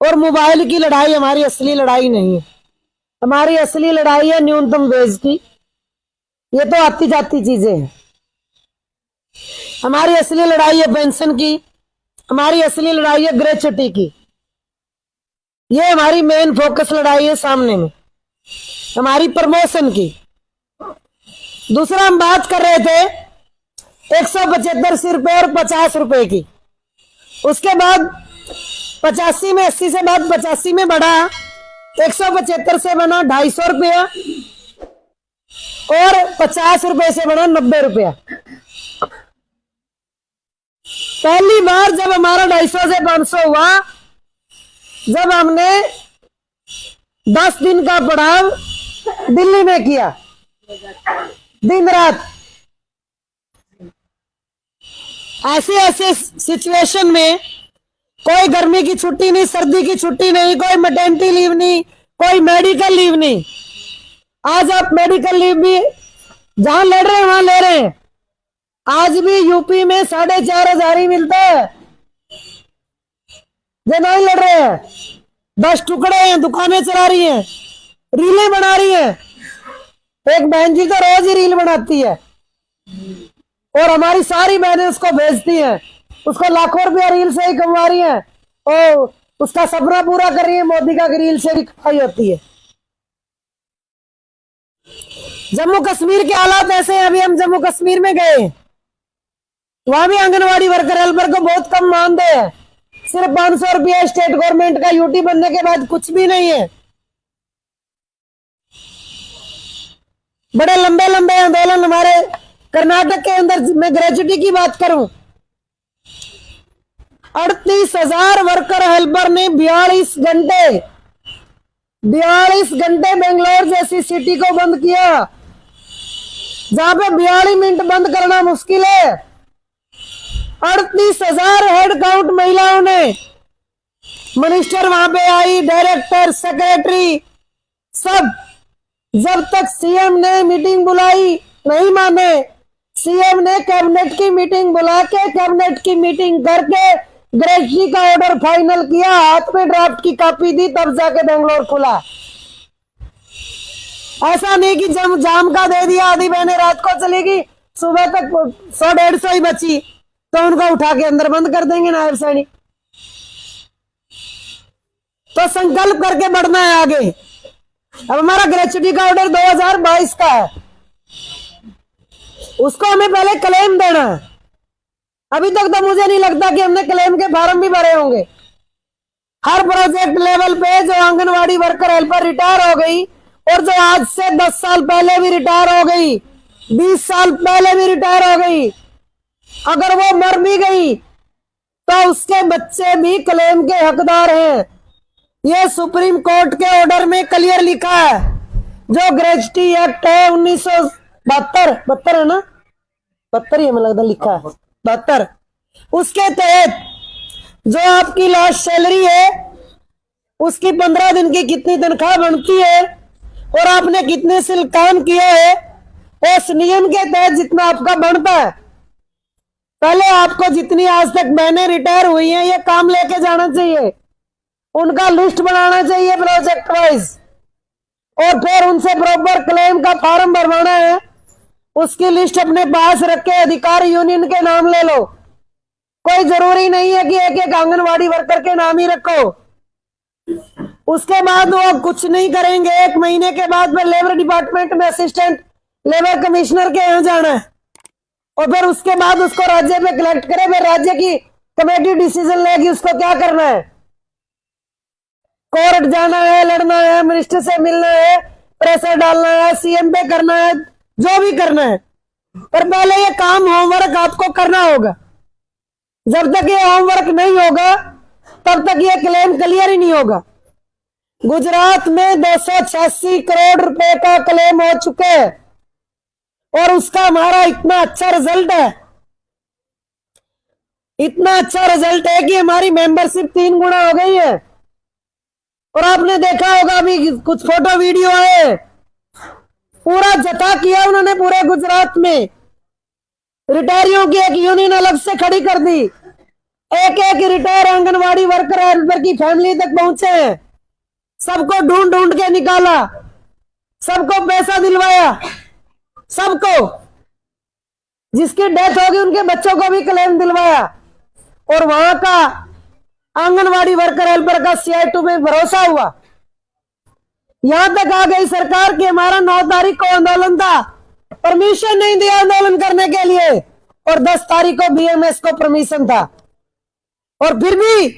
और मोबाइल की लड़ाई हमारी असली लड़ाई नहीं है। हमारी असली लड़ाई है न्यूनतम वेज की। ये तो आती जाती चीजें हैं। हमारी असली लड़ाई है पेंशन की। हमारी असली लड़ाई है ग्रेच्युटी की। ये हमारी मेन फोकस लड़ाई है सामने में, हमारी प्रमोशन की। दूसरा हम बात कर रहे थे 175 रुपए और 50 रुपए की। उसके बाद 85 में 80 से बाद 85 में बढ़ा, 175 से बना 250 रुपया और 50 रुपए से बना 90 रुपया। पहली बार जब हमारा 250 से 500 हुआ, जब हमने 10 दिन का पड़ाव दिल्ली में किया, दिन रात। ऐसे ऐसे सिचुएशन में कोई गर्मी की छुट्टी नहीं, सर्दी की छुट्टी नहीं, कोई मैटरनिटी लीव नहीं, कोई मेडिकल लीव नहीं। आज आप मेडिकल लीव भी जहां लड़ रहे हैं वहां ले रहे हैं। आज भी यूपी में 4,500 ही मिलता है। जो नहीं लड़ रहे हैं 10 टुकड़े हैं, दुकानें चला रही हैं, रीलें बना रही हैं। एक बहन जी तो रोज ही रील बनाती है और हमारी सारी बहनें उसको भेजती हैं। उसको लाखों रुपया रील से ही कमा रही हैं और उसका सपना पूरा कर रही है। मोदी का रील से भी कमाई होती है। जम्मू कश्मीर के हालात ऐसे हैं। अभी हम जम्मू कश्मीर में गए, वहां भी आंगनवाड़ी वर्कर हेल्पर को बहुत कम मानते हैं। सिर्फ 500 रुपया स्टेट गवर्नमेंट का यूटी बनने के बाद कुछ भी नहीं है। बड़े लंबे लंबे आंदोलन हमारे कर्नाटक के अंदर। मैं ग्रेच्युटी की बात करूं, 38,000 वर्कर हेल्पर ने 42 घंटे बेंगलोर जैसी सिटी को बंद किया, जहां पे 42 मिनट बंद करना मुश्किल है। 38,000 हेड काउंट महिलाओं ने, मिनिस्टर वहां पे आई, डायरेक्टर, सेक्रेटरी, सब। जब तक सीएम ने मीटिंग बुलाई नहीं माने। सीएम ने कैबिनेट की मीटिंग बुला के, कैबिनेट की मीटिंग करके ग्रेच्युटी का ऑर्डर फाइनल किया, हाथ में ड्राफ्ट की कॉपी दी, तब जाके बेंगलोर खुला। ऐसा नहीं कि जब जाम का दे दिया, आधी बहनें रात को चलेगी, सुबह तक 100-150 ही बची तो उनको उठा के अंदर बंद कर देंगे नायब सैनिक। तो संकल्प करके बढ़ना है आगे। अब हमारा ग्रेच्युटी का ऑर्डर 2022 का है, उसको हमें पहले क्लेम देना है। अभी तक तो मुझे नहीं लगता कि हमने क्लेम के फॉर्म भी भरे होंगे। हर प्रोजेक्ट लेवल पे जो आंगनवाड़ी वर्कर हेल्पर रिटायर हो गई और जो आज से 10 साल पहले भी रिटायर हो गई, 20 साल पहले भी रिटायर हो गई, अगर वो मर भी गई तो उसके बच्चे भी क्लेम के हकदार हैं। ये सुप्रीम कोर्ट के ऑर्डर में क्लियर लिखा है। जो ग्रेच्युटी एक्ट है 1972 है ना, 72 ही हमें लगता लिखा है, 72, उसके तहत जो आपकी लास्ट सैलरी है उसकी 15 दिन की कितनी तनख्वाह बनती है और आपने कितने साल काम किया है, उस नियम के तहत जितना आपका बनता है। पहले आपको जितनी आज तक बहनें रिटायर हुई हैं ये काम लेके जाना चाहिए, उनका लिस्ट बनाना चाहिए प्रोजेक्ट वाइज और फिर उनसे प्रॉपर क्लेम का फॉर्म भरवाना है। उसकी लिस्ट अपने पास रख के अधिकारी यूनियन के नाम ले लो। कोई जरूरी नहीं है कि एक एक आंगनवाड़ी वर्कर के नाम ही रखो। उसके बाद वो कुछ नहीं करेंगे, 1 महीने के बाद फिर लेबर डिपार्टमेंट में असिस्टेंट लेबर कमिश्नर के यहाँ जाना है और फिर उसके बाद उसको राज्य में कलेक्ट करे, फिर राज्य की कमेटी डिसीजन लेगी उसको क्या करना है। कोर्ट जाना है, लड़ना है, मिनिस्टर से मिलना है, प्रेशर डालना है, सीएम पे करना है, जो भी करना है, पर पहले ये काम होमवर्क आपको करना होगा। जब तक ये होमवर्क नहीं होगा तब तक ये क्लेम क्लियर ही नहीं होगा। गुजरात में 286 करोड़ रुपए का क्लेम हो चुका है और उसका हमारा इतना अच्छा रिजल्ट है, इतना अच्छा रिजल्ट है कि हमारी मेंबरशिप 3 गुना हो गई है। और आपने देखा होगा अभी कुछ फोटो वीडियो है, पूरा जथा किया उन्होंने पूरे गुजरात में। रिटायरियों की एक यूनियन अलग से खड़ी कर दी, एक एक रिटायर आंगनवाड़ी वर्कर हेल्पर की फैमिली तक पहुंचे हैं। सबको ढूंढ ढूंढ के निकाला, सबको पैसा दिलवाया, सबको, जिसकी डेथ होगी उनके बच्चों को भी क्लेम दिलवाया। और वहां का आंगनवाड़ी वर्कर हेल्पर का CI2 में भरोसा हुआ। यहां तक आ गई सरकार की हमारा 9 तारीख को आंदोलन था, परमिशन नहीं दिया आंदोलन करने के लिए, और 10 तारीख को BMS को परमिशन था। और फिर भी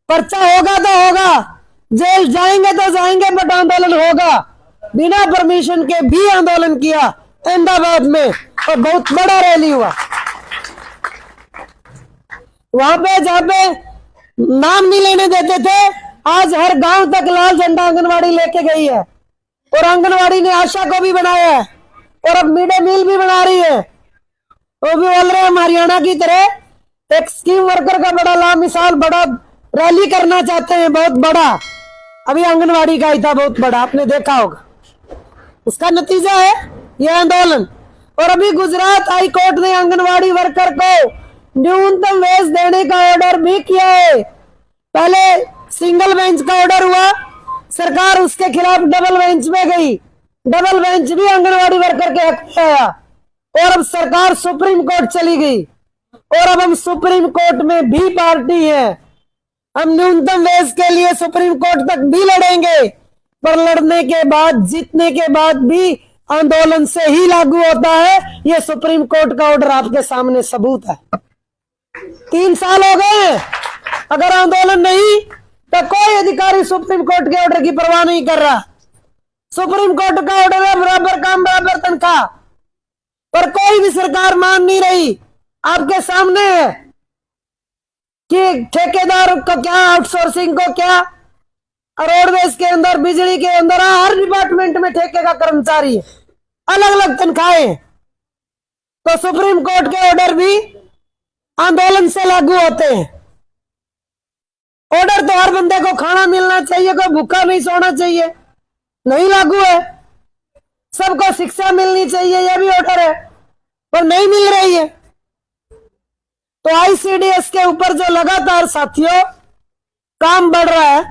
पर्चा होगा तो होगा, जेल जाएंगे तो जाएंगे, बट आंदोलन होगा। बिना परमिशन के भी आंदोलन किया अहमदाबाद में, और बहुत बड़ा रैली हुआ वहां पे, जहां पे नाम नहीं लेने देते थे, आज हर गांव तक लाल झंडा आंगनवाड़ी लेके गई है। और आंगनवाड़ी ने आशा को भी बनाया है, और अब मिड डे मील भी बना रही है। वो भी बोल रहे हैं हरियाणा की तरह एक स्कीम वर्कर का बड़ा लामिसाल बड़ा रैली करना चाहते हैं, बहुत बड़ा। अभी आंगनवाड़ी का ही था बहुत बड़ा, आपने देखा होगा। उसका नतीजा है यह आंदोलन। और अभी गुजरात हाई कोर्ट ने आंगनवाड़ी वर्कर को न्यूनतम वेज देने का ऑर्डर भी किया है। पहले सिंगल बेंच का ऑर्डर हुआ, सरकार उसके खिलाफ डबल बेंच में गई, डबल बेंच भी आंगनवाड़ी वर्कर के हक में आया, और अब सरकार सुप्रीम कोर्ट चली गई। और अब हम सुप्रीम कोर्ट में भी पार्टी है, हम न्यूनतम वेज के लिए सुप्रीम कोर्ट तक भी लड़ेंगे, पर लड़ने के बाद, जीतने के बाद भी आंदोलन से ही लागू होता है। ये सुप्रीम कोर्ट का ऑर्डर आपके सामने सबूत है। 3 साल हो गए, अगर आंदोलन नहीं तो कोई अधिकारी सुप्रीम कोर्ट के ऑर्डर की परवाह नहीं कर रहा। सुप्रीम कोर्ट का ऑर्डर है बराबर काम बराबर तनख्वाह, पर कोई भी सरकार मान नहीं रही। आपके सामने है कि ठेकेदार को क्या, आउटसोर्सिंग को क्या, रोडवेज के अंदर, बिजली के अंदर, हर डिपार्टमेंट में ठेके का कर्मचारी है, अलग अलग तनख्वाहें। तो सुप्रीम कोर्ट के ऑर्डर भी आंदोलन से लागू होते हैं। ऑर्डर तो हर बंदे को खाना मिलना चाहिए, कोई भूखा नहीं सोना चाहिए, नहीं लागू है। सबको शिक्षा मिलनी चाहिए, यह भी ऑर्डर है, पर नहीं मिल रही है। तो ICDS के ऊपर जो लगातार साथियों काम बढ़ रहा है,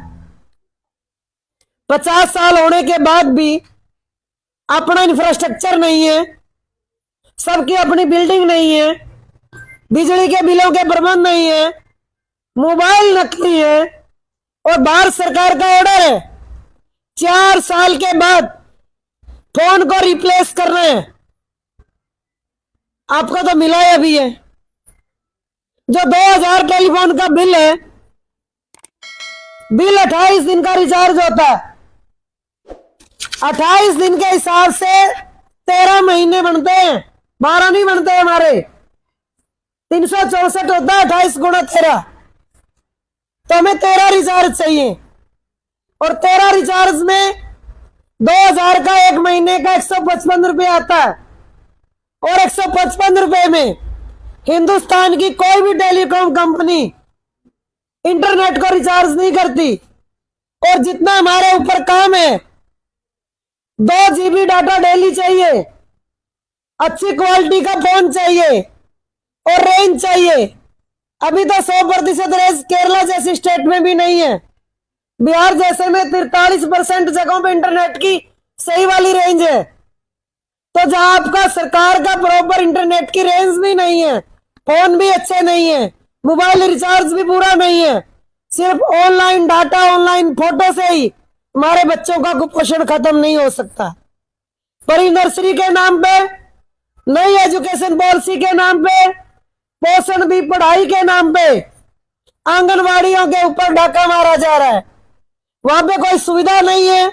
50 साल होने के बाद भी अपना इंफ्रास्ट्रक्चर नहीं है, सबकी अपनी बिल्डिंग नहीं है, बिजली के बिलों के प्रबंध नहीं है, मोबाइल नकली है, और भारत सरकार का ऑर्डर है 4 साल के बाद फोन को रिप्लेस कर रहे हैं। आपको तो मिला है अभी है, जो 2000 टेलीफोन का बिल है, बिल 28 दिन का रिचार्ज होता है। 28 दिन के हिसाब से 13 महीने बनते हैं, 12 नहीं बनते हमारे। 364 होता है, 28 गुणा 13, तो हमें 13 रिचार्ज चाहिए। और 13 रिचार्ज में 2000 का 1 महीने का 155 रुपये आता है। और 155 रुपये में हिंदुस्तान की कोई भी टेलीकॉम कंपनी इंटरनेट को रिचार्ज नहीं करती। और जितना हमारे ऊपर काम है, 2 GB डाटा डेली चाहिए, अच्छी क्वालिटी का फोन चाहिए, और रेंज चाहिए। अभी तो 100% रेंज केरला जैसी स्टेट में भी नहीं है। बिहार जैसे में 43% जगहों पे इंटरनेट की सही वाली रेंज है। तो जहां आपका सरकार का प्रॉपर इंटरनेट की रेंज भी नहीं है, फोन भी अच्छे नहीं है, मोबाइल रिचार्ज भी पूरा नहीं है, सिर्फ ऑनलाइन डाटा, ऑनलाइन फोटो से ही हमारे बच्चों का कुपोषण खत्म नहीं हो सकता। प्री नर्सरी के नाम पे, नई एजुकेशन पॉलिसी के नाम पे, पोषण भी पढ़ाई के नाम पे आंगनवाड़ियों के ऊपर डाका मारा जा रहा है। वहां पे कोई सुविधा नहीं है,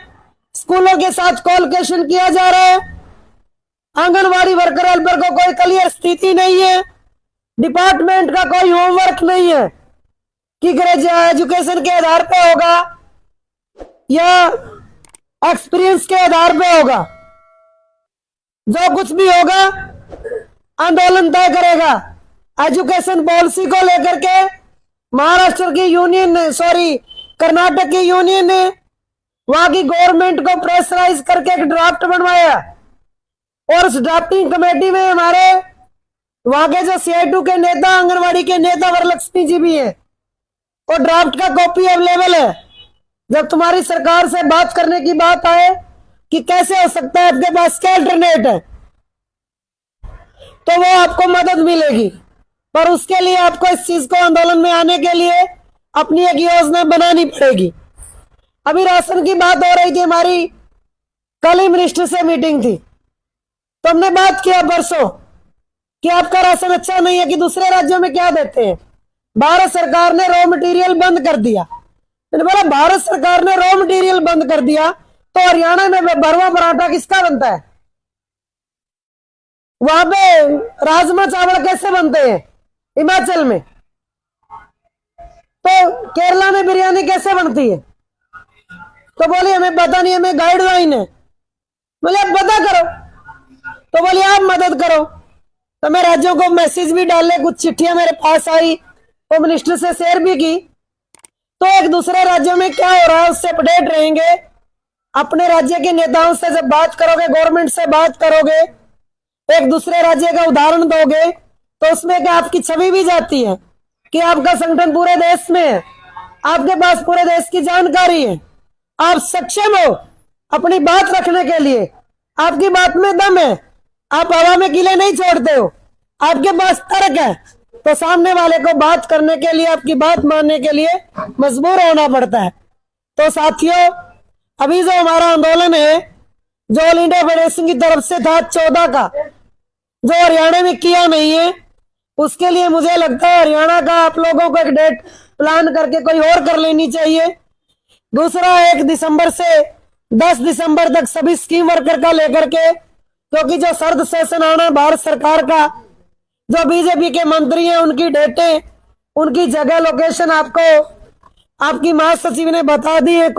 स्कूलों के साथ कोलैबोरेशन किया जा रहा है। आंगनवाड़ी वर्कर हेल्पर को कोई क्लियर स्थिति नहीं है, डिपार्टमेंट का कोई होमवर्क नहीं है कि एजुकेशन के आधार पे होगा या एक्सपीरियंस के आधार पे होगा। जो कुछ भी होगा आंदोलन तय करेगा। एजुकेशन पॉलिसी को लेकर के महाराष्ट्र की यूनियन ने, कर्नाटक की यूनियन ने वहां की गवर्नमेंट को प्रेशराइज करके एक ड्राफ्ट बनवाया, और उस ड्राफ्टिंग कमेटी में हमारे वहां के जो CI2 के नेता, आंगनवाड़ी के नेता वरलक्ष्मी जी भी हैं। और ड्राफ्ट का कॉपी अवेलेबल है। जब तुम्हारी सरकार से बात करने की बात आए कि कैसे हो सकता है, आपके पास क्या अल्टरनेट है, तो वो आपको मदद मिलेगी। पर उसके लिए आपको इस चीज को आंदोलन में आने के लिए अपनी एक योजना बनानी पड़ेगी। अभी राशन की बात हो रही थी, हमारी कल ही मिनिस्टर से मीटिंग थी, तो हमने बात किया परसों कि आपका राशन अच्छा नहीं है कि दूसरे राज्यों में क्या देते हैं। भारत सरकार ने रॉ मटेरियल बंद कर दिया। मैंने बोला भारत सरकार ने रॉ मटेरियल बंद कर दिया तो हरियाणा में भरवा पराठा किसका बनता है? वहां पे राजमा चावल कैसे बनते हैं हिमाचल में? तो केरला में बिरयानी कैसे बनती है? तो बोली हमें पता नहीं, हमें गाइडलाइन है। बोले आप पता करो। तो बोली आप मदद करो। तो मैं राज्यों को मैसेज भी डाले, कुछ चिट्ठियां मेरे पास आई, वो मिनिस्टर से शेयर भी की। तो एक दूसरे राज्यों में क्या हो रहा है उससे अपडेट रहेंगे। अपने राज्य के नेताओं से जब बात करोगे, गवर्नमेंट से बात करोगे, एक दूसरे राज्य का उदाहरण दोगे, तो उसमें क्या आपकी छवि भी जाती है कि आपका संगठन पूरे देश में है, आपके पास पूरे देश की जानकारी है, आप सक्षम हो अपनी बात रखने के लिए, आपकी बात में दम है, आप हवा में किले नहीं छोड़ते हो, आपके पास तर्क है। तो सामने वाले को बात करने के लिए, आपकी बात मानने के लिए मजबूर होना पड़ता है। तो साथियों, अभी जो हमारा आंदोलन है, जो ऑल इंडिया फेडरेशन की तरफ से था 14 का, जो हरियाणा में किया नहीं है, उसके लिए मुझे लगता है हरियाणा का आप लोगों को एक डेट प्लान करके कोई और कर लेनी चाहिए। दूसरा, 1 दिसंबर से 10 दिसंबर तक सभी स्कीम वर्कर का लेकर के, क्योंकि जो सर्द सेशन आना भारत सरकार का, जो बीजेपी के मंत्री हैं उनकी डेटें, उनकी जगह, लोकेशन आपको आपकी महासचिव ने बता दी है।